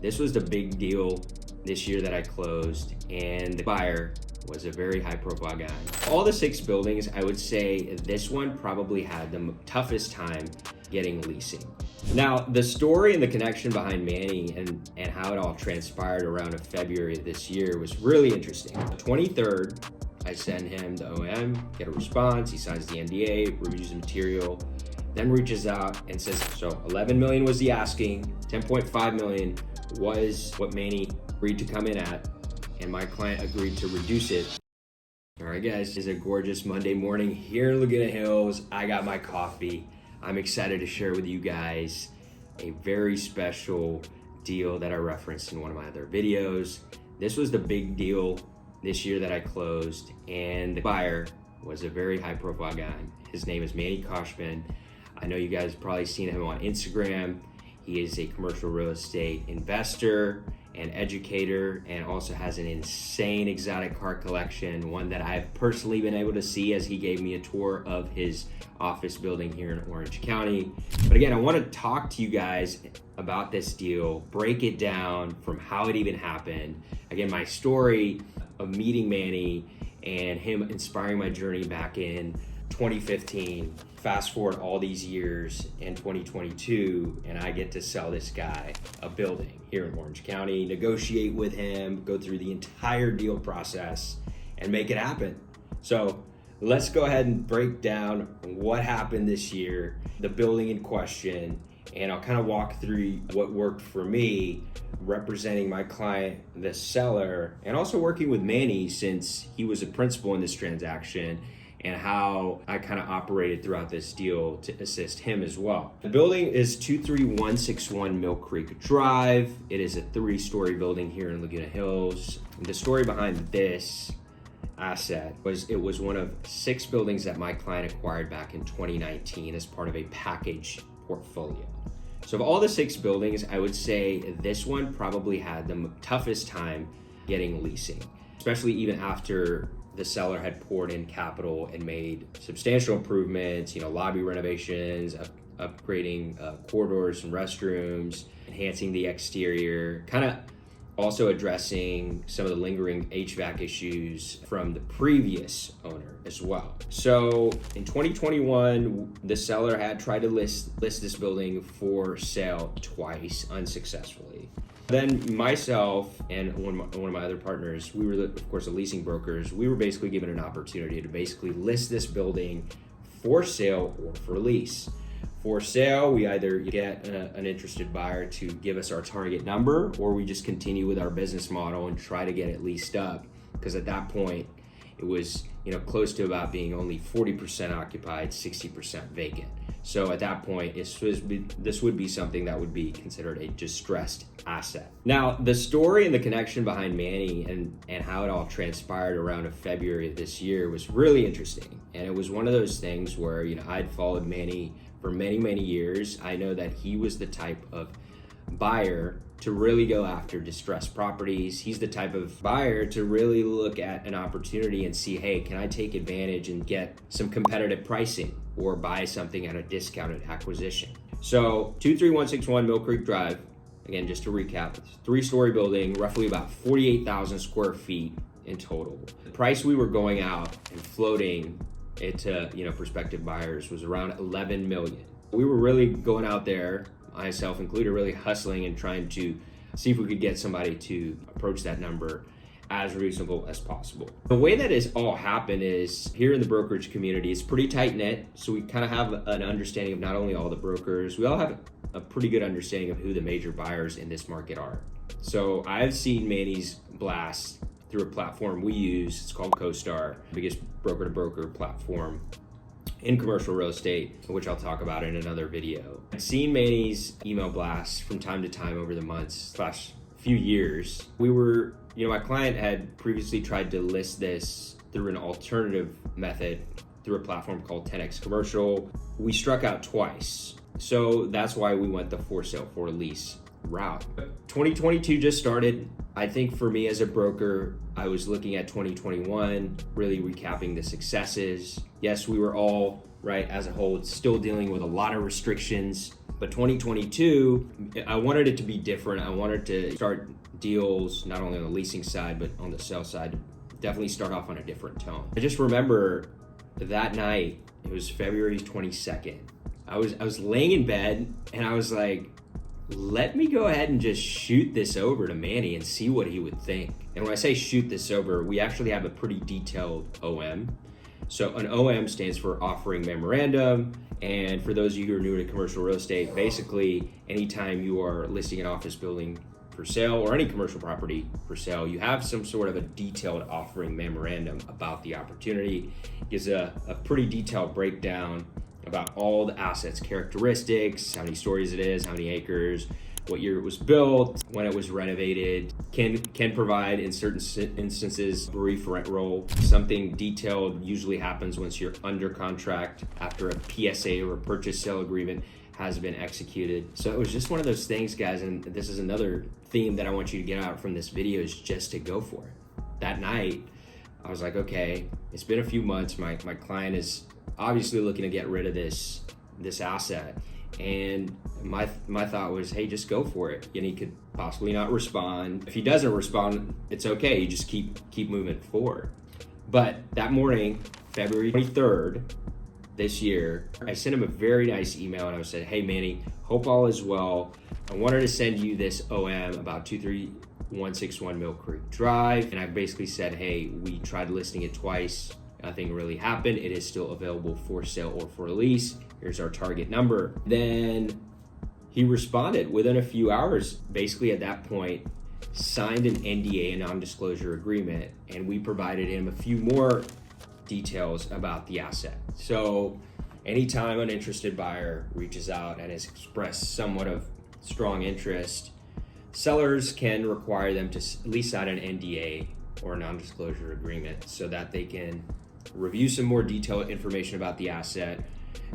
This was the big deal this year that I closed, and the buyer was a very high profile guy. All the 6 buildings, I would say this one probably had the toughest time getting leasing. Now, the story and the connection behind Manny and how it all transpired around February of this year was really interesting. The 23rd, I send him the OM, get a response, he signs the NDA, reviews the material, then reaches out and says, so 11 million was the asking, 10.5 million was what Manny agreed to come in at, and my client agreed to reduce it. All right, guys, it's a gorgeous Monday morning here in Laguna Hills. I got my coffee. I'm excited to share with you guys a very special deal that I referenced in one of my other videos. This was the big deal this year that I closed, and the buyer was a very high profile guy. His name is Manny Khoshbin. I know you guys have probably seen him on Instagram. He is a commercial real estate investor and educator, and also has an insane exotic car collection, one that I've personally been able to see as he gave me a tour of his office building here in Orange County. But again, I want to talk to you guys about this deal, break it down from how it even happened. Again, my story of meeting Manny and him inspiring my journey back in 2015. Fast forward all these years in 2022, and I get to sell this guy a building here in Orange County, negotiate with him, go through the entire deal process, and make it happen. So let's go ahead and break down what happened this year, the building in question, and I'll kind of walk through what worked for me representing my client, the seller, and also working with Manny since he was a principal in this transaction, and how I kind of operated throughout this deal to assist him as well. The building is 23161 Mill Creek Drive. It is a 3-story building here in Laguna Hills. The story behind this asset was it was one of 6 buildings that my client acquired back in 2019 as part of a package portfolio. So of all the 6 buildings, I would say this one probably had the toughest time getting leasing, especially even after the seller had poured in capital and made substantial improvements, lobby renovations, upgrading corridors and restrooms, enhancing the exterior, kind of also addressing some of the lingering HVAC issues from the previous owner as well. So in 2021, the seller had tried to list this building for sale twice unsuccessfully. Then myself and one of my other partners, we were, of course, the leasing brokers. We were basically given an opportunity to basically list this building for sale or for lease. For sale, we either get an interested buyer to give us our target number, or we just continue with our business model and try to get it leased up. Because at that point, it was close to about being only 40% occupied, 60% vacant. So at that point, this would be something that would be considered a distressed asset. Now, the story and the connection behind Manny and how it all transpired around February of this year was really interesting. And it was one of those things where, I'd followed Manny for many, many years. I know that he was the type of buyer to really go after distressed properties. He's the type of buyer to really look at an opportunity and see, hey, can I take advantage and get some competitive pricing or buy something at a discounted acquisition? So 23161 Mill Creek Drive, again, just to recap, it's a 3-story building, roughly about 48,000 square feet in total. The price we were going out and floating it to prospective buyers was around 11 million. We were really going out there, myself included, really hustling and trying to see if we could get somebody to approach that number as reasonable as possible. The way that has all happened is here in the brokerage community, it's pretty tight knit. So we kind of have an understanding of not only all the brokers, we all have a pretty good understanding of who the major buyers in this market are. So I've seen Manny's blast through a platform we use. It's called CoStar, the biggest broker to broker platform in commercial real estate, which I'll talk about in another video. I've seen Manny's email blasts from time to time over the months / few years. My client had previously tried to list this through an alternative method through a platform called 10X Commercial. We struck out twice. So that's why we went the for sale for lease route. 2022 just started. I think for me as a broker, I was looking at 2021, really recapping the successes. Yes, we were all, right, as a whole, still dealing with a lot of restrictions, but 2022, I wanted it to be different. I wanted to start deals, not only on the leasing side, but on the sales side, definitely start off on a different tone. I just remember that night, it was February 22nd. I was laying in bed and I was like, let me go ahead and just shoot this over to Manny and see what he would think. And when I say shoot this over, we actually have a pretty detailed OM. So an OM stands for offering memorandum. And for those of you who are new to commercial real estate, basically anytime you are listing an office building for sale or any commercial property for sale, you have some sort of a detailed offering memorandum about the opportunity. It gives a pretty detailed breakdown about all the assets, characteristics, how many stories it is, how many acres, what year it was built, when it was renovated, can provide in certain instances brief rent roll. Something detailed usually happens once you're under contract after a PSA or a purchase sale agreement has been executed. So it was just one of those things, guys, and this is another theme that I want you to get out from this video is just to go for it. That night, I was like, okay, it's been a few months. My client is obviously looking to get rid of this asset. And my thought was, hey, just go for it. And he could possibly not respond. If he doesn't respond, it's okay. You just keep moving forward. But that morning, February 23rd, this year, I sent him a very nice email and I said, hey Manny, hope all is well. I wanted to send you this OM about 23161 Mill Creek Drive. And I basically said, hey, we tried listing it twice. Nothing really happened. It is still available for sale or for lease. Here's our target number. Then he responded within a few hours, basically at that point, signed an NDA, a non-disclosure agreement, and we provided him a few more details about the asset. So anytime an interested buyer reaches out and has expressed somewhat of strong interest, sellers can require them to at least sign an NDA or a non-disclosure agreement so that they can review some more detailed information about the asset.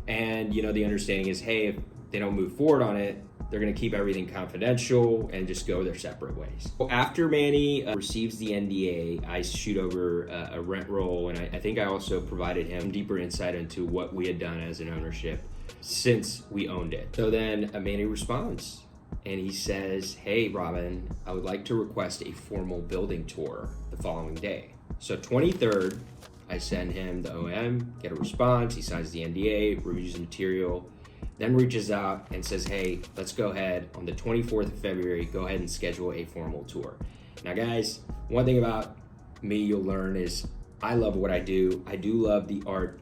And the understanding is, hey, if they don't move forward on it, they're going to keep everything confidential and just go their separate ways. After Manny receives the NDA, I shoot over a rent roll, and I think I also provided him deeper insight into what we had done as an ownership since we owned it. So then Manny responds and he says, hey, Robin, I would like to request a formal building tour the following day. So 23rd, I send him the OM, get a response, he signs the NDA, reviews the material, then reaches out and says, hey, let's go ahead on the 24th of February, go ahead and schedule a formal tour. Now guys, one thing about me you'll learn is I love what I do. I do love the art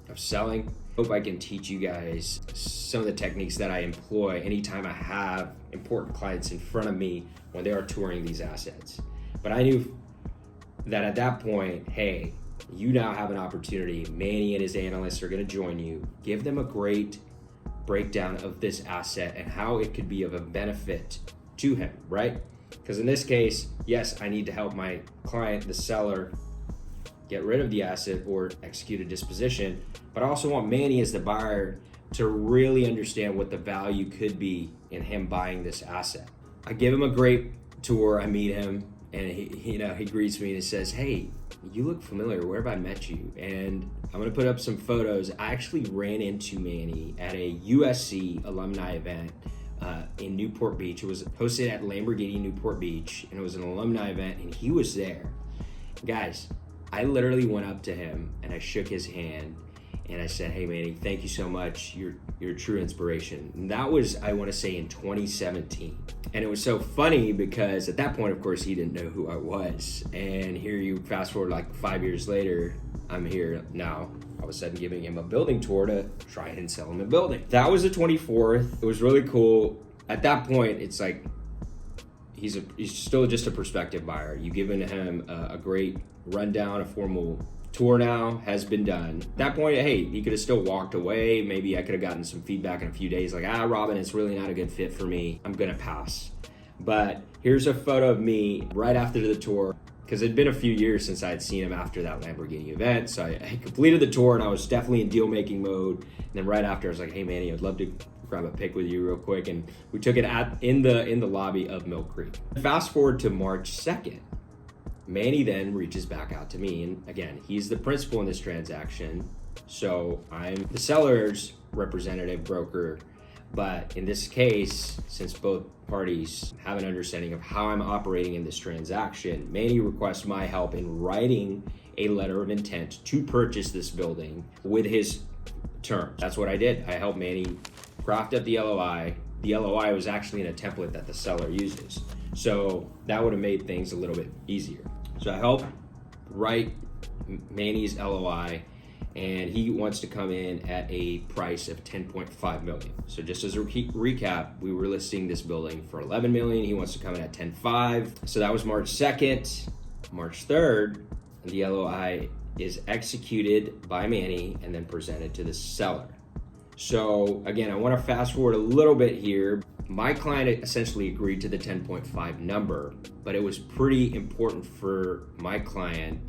of selling. Hope I can teach you guys some of the techniques that I employ anytime I have important clients in front of me when they are touring these assets. But I knew that at that point, hey, you now have an opportunity. Manny and his analysts are going to join you. Give them a great breakdown of this asset and how it could be of a benefit to him, right? Because in this case, yes, I need to help my client, the seller, get rid of the asset or execute a disposition, but I also want Manny as the buyer to really understand what the value could be in him buying this asset. I give him a great tour. I meet him and he greets me and he says, hey, you look familiar. Where have I met you? And I'm going to put up some photos. I actually ran into Manny at a USC alumni event in Newport Beach. It was hosted at Lamborghini Newport Beach, and it was an alumni event, and he was there. Guys, I literally went up to him and I shook his hand and I said, hey Manny, thank you so much. You're a true inspiration. And that was, I want to say, in 2017. And it was so funny because at that point, of course, he didn't know who I was. And here you fast forward like 5 years later, I'm here now, all of a sudden giving him a building tour to try and sell him a building. That was the 24th. It was really cool. At that point, it's like, he's still just a prospective buyer. You've given him a great rundown, a formal tour now has been done. At that point, hey, he could have still walked away. Maybe I could have gotten some feedback in a few days like, Robin, it's really not a good fit for me. I'm gonna pass. But here's a photo of me right after the tour, because it'd been a few years since I had seen him after that Lamborghini event. So I completed the tour and I was definitely in deal-making mode. And then right after I was like, hey Manny, I'd love to grab a pic with you real quick, and we took it in the lobby of Mill Creek. Fast forward to March 2nd. Manny then reaches back out to me, and again, he's the principal in this transaction, so I'm the seller's representative broker. But in this case, since both parties have an understanding of how I'm operating in this transaction, Manny requests my help in writing a letter of intent to purchase this building with his terms. That's what I did. I helped Manny craft up the LOI. The LOI was actually in a template that the seller uses, so that would have made things a little bit easier. So I helped write Manny's LOI, and he wants to come in at a price of 10.5 million. So just as a recap, we were listing this building for 11 million. He wants to come in at 10.5. So that was March 2nd. March 3rd, the LOI is executed by Manny and then presented to the seller. So again, I want to fast forward a little bit here. My client essentially agreed to the 10.5 number, but it was pretty important for my client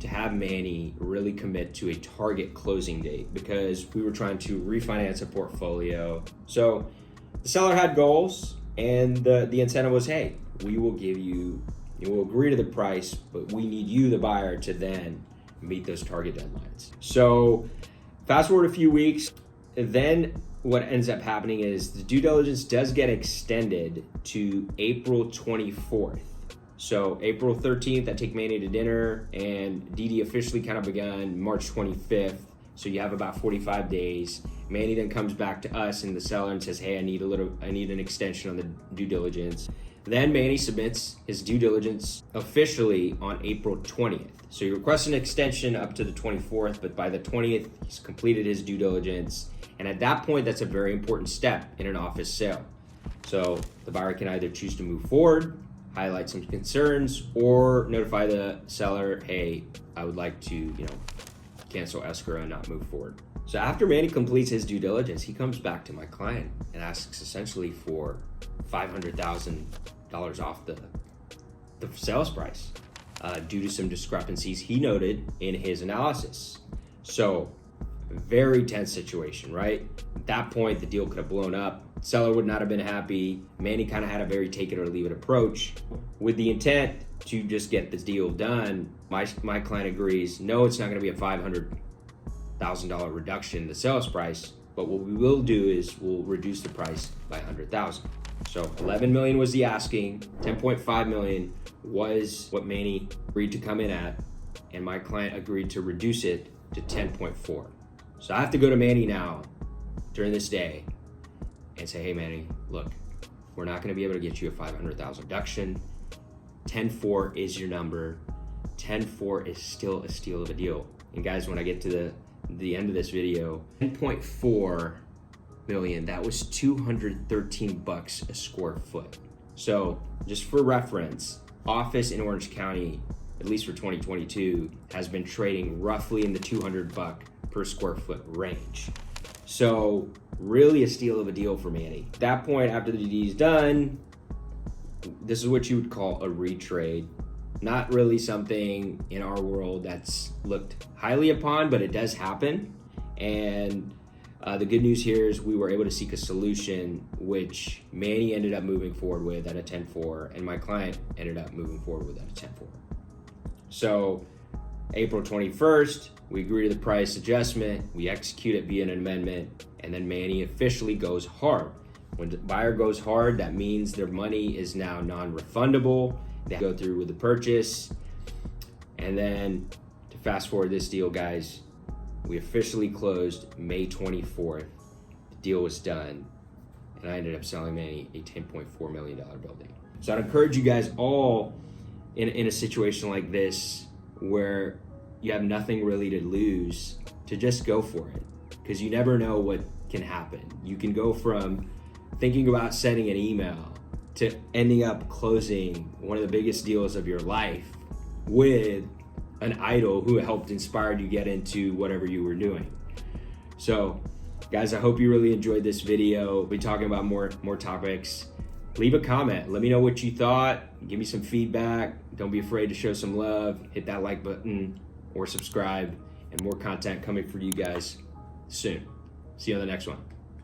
to have Manny really commit to a target closing date because we were trying to refinance a portfolio. So the seller had goals, and the incentive was, hey, we will agree to the price, but we need you, the buyer, to then meet those target deadlines. So fast forward a few weeks, then what ends up happening is the due diligence does get extended to April 24th. So April 13th, I take Manny to dinner, and DD officially kind of begun March 25th. So you have about 45 days. Manny then comes back to us and the seller and says, hey, I need an extension on the due diligence. Then Manny submits his due diligence officially on April 20th. So he requests an extension up to the 24th, but by the 20th, he's completed his due diligence. And at that point, that's a very important step in an office sale. So the buyer can either choose to move forward, highlight some concerns, or notify the seller, hey, I would like to, cancel escrow and not move forward. So after Manny completes his due diligence, he comes back to my client and asks essentially for $500,000 off the sales price due to some discrepancies he noted in his analysis. So very tense situation, right? At that point, the deal could have blown up. Seller would not have been happy. Manny kind of had a very take it or leave it approach with the intent to just get this deal done. My client agrees, no, it's not going to be a $500,000 reduction in the sales price, but what we will do is we'll reduce the price by $100,000. So 11 million was the asking, 10.5 million was what Manny agreed to come in at, and my client agreed to reduce it to 10.4. So I have to go to Manny now during this day and say, hey Manny, look, we're not gonna be able to get you a 500,000 reduction. 10.4 is your number. 10.4 is still a steal of a deal. And guys, when I get to the end of this video, 10.4 million, that was $213 a square foot. So just for reference, office in Orange County, at least for 2022, has been trading roughly in the $200 per square foot range. So really a steal of a deal for Manny. At that point, after the DD is done, this is what you would call a retrade. Not really something in our world that's looked highly upon, but it does happen. And the good news here is we were able to seek a solution, which Manny ended up moving forward with at a 10.4, and my client ended up moving forward with at a 10.4. So April 21st, we agree to the price adjustment, we execute it via an amendment, and then Manny officially goes hard. When the buyer goes hard, that means their money is now non-refundable. They go through with the purchase. And then to fast forward this deal, guys, we officially closed May 24th. The deal was done, and I ended up selling Manny a $10.4 million building. So I'd encourage you guys all in a situation like this where you have nothing really to lose to just go for it, because you never know what can happen. You can go from thinking about sending an email to ending up closing one of the biggest deals of your life with an idol who helped inspire you get into whatever you were doing. So guys, I hope you really enjoyed this video. We'll be talking about more topics. Leave a comment. Let me know what you thought. Give me some feedback. Don't be afraid to show some love. Hit that like button or subscribe, and more content coming for you guys soon. See you on the next one.